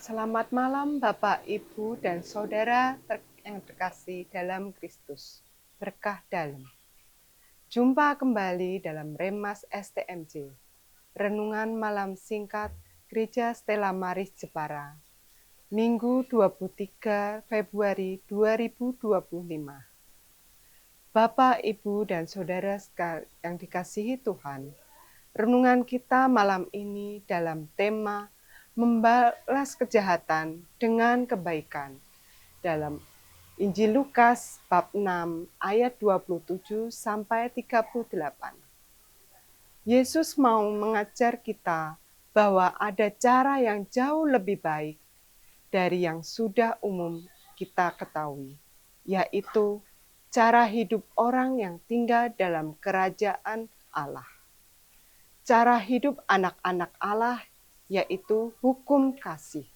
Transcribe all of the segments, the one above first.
Selamat malam Bapak, Ibu, dan Saudara yang terkasih dalam Kristus. Berkah dalam. Jumpa kembali dalam Remas STMJ. Renungan malam singkat Gereja Stella Maris Jepara. Minggu 23 Februari 2025. Bapak, Ibu, dan Saudara yang dikasihi Tuhan, renungan kita malam ini dalam tema membalas kejahatan dengan kebaikan dalam Injil Lukas bab 6 ayat 27 sampai 38. Yesus mau mengajar kita bahwa ada cara yang jauh lebih baik dari yang sudah umum kita ketahui, yaitu cara hidup orang yang tinggal dalam kerajaan Allah. Cara hidup anak-anak Allah yaitu hukum kasih.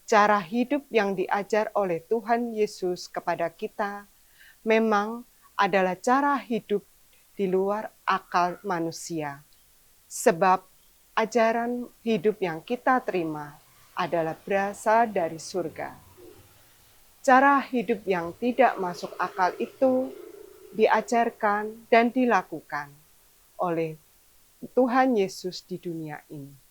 Cara hidup yang diajar oleh Tuhan Yesus kepada kita memang adalah cara hidup di luar akal manusia. Sebab ajaran hidup yang kita terima adalah berasal dari surga. Cara hidup yang tidak masuk akal itu diajarkan dan dilakukan oleh Tuhan Yesus di dunia ini,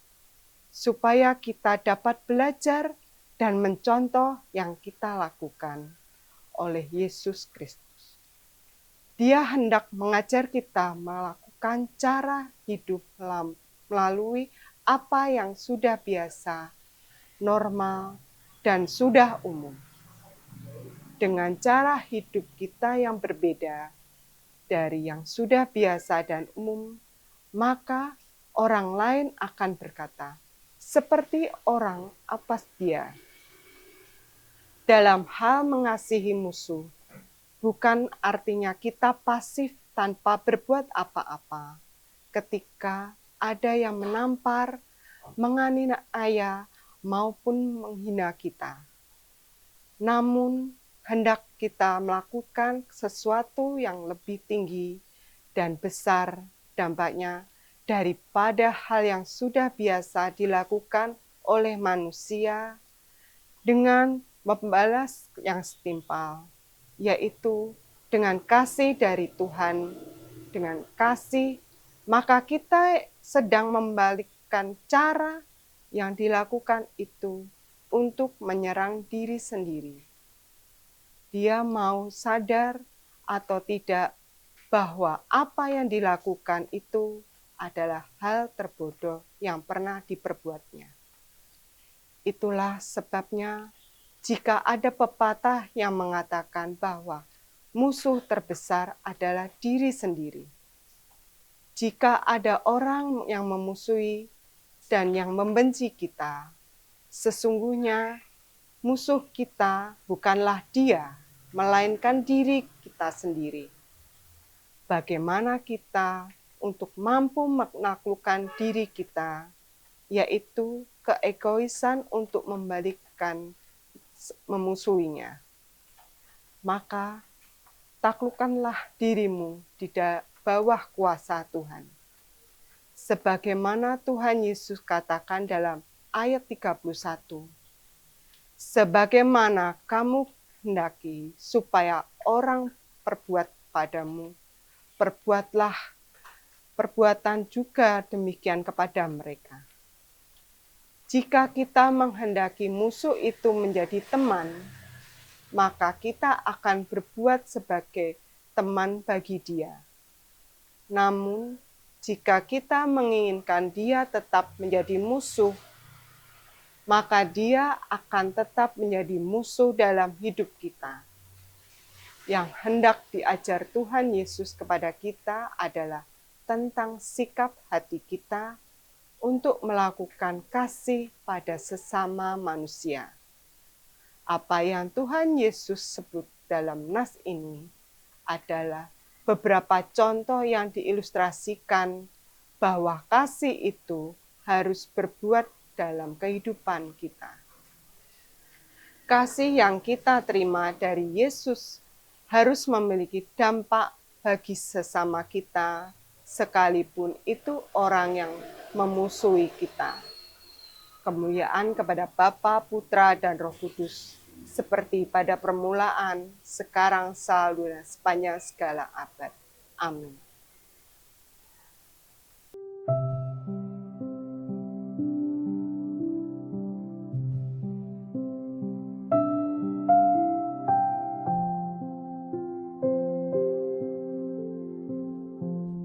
supaya kita dapat belajar dan mencontoh yang kita lakukan oleh Yesus Kristus. Dia hendak mengajar kita melakukan cara hidup melalui apa yang sudah biasa, normal, dan sudah umum. Dengan cara hidup kita yang berbeda dari yang sudah biasa dan umum, maka orang lain akan berkata, seperti orang apa dia. Dalam hal mengasihi musuh, bukan artinya kita pasif tanpa berbuat apa-apa. Ketika ada yang menampar, menganiaya, maupun menghina kita. Namun, hendak kita melakukan sesuatu yang lebih tinggi dan besar dampaknya daripada hal yang sudah biasa dilakukan oleh manusia dengan membalas yang setimpal, yaitu dengan kasih dari Tuhan. Dengan kasih, maka kita sedang membalikkan cara yang dilakukan itu untuk menyerang diri sendiri. Dia mau sadar atau tidak bahwa apa yang dilakukan itu adalah hal terbodoh yang pernah diperbuatnya. Itulah sebabnya jika ada pepatah yang mengatakan bahwa musuh terbesar adalah diri sendiri. Jika ada orang yang memusuhi dan yang membenci kita, sesungguhnya musuh kita bukanlah dia, melainkan diri kita sendiri. Bagaimana kita untuk mampu menaklukkan diri kita, yaitu keegoisan untuk membalikkan memusuhinya. Maka taklukkanlah dirimu di bawah kuasa Tuhan. Sebagaimana Tuhan Yesus katakan dalam ayat 31, sebagaimana kamu hendaki supaya orang perbuat padamu, perbuatlah perbuatan juga demikian kepada mereka. Jika kita menghendaki musuh itu menjadi teman, maka kita akan berbuat sebagai teman bagi dia. Namun, jika kita menginginkan dia tetap menjadi musuh, maka dia akan tetap menjadi musuh dalam hidup kita. Yang hendak diajar Tuhan Yesus kepada kita adalah tentang sikap hati kita untuk melakukan kasih pada sesama manusia. Apa yang Tuhan Yesus sebut dalam nas ini adalah beberapa contoh yang diilustrasikan bahwa kasih itu harus berbuat dalam kehidupan kita. Kasih yang kita terima dari Yesus harus memiliki dampak bagi sesama kita, sekalipun itu orang yang memusuhi kita. Kemuliaan kepada Bapa, Putra, dan Roh Kudus, seperti pada permulaan, sekarang, selalu, dan sepanjang segala abad. Amin.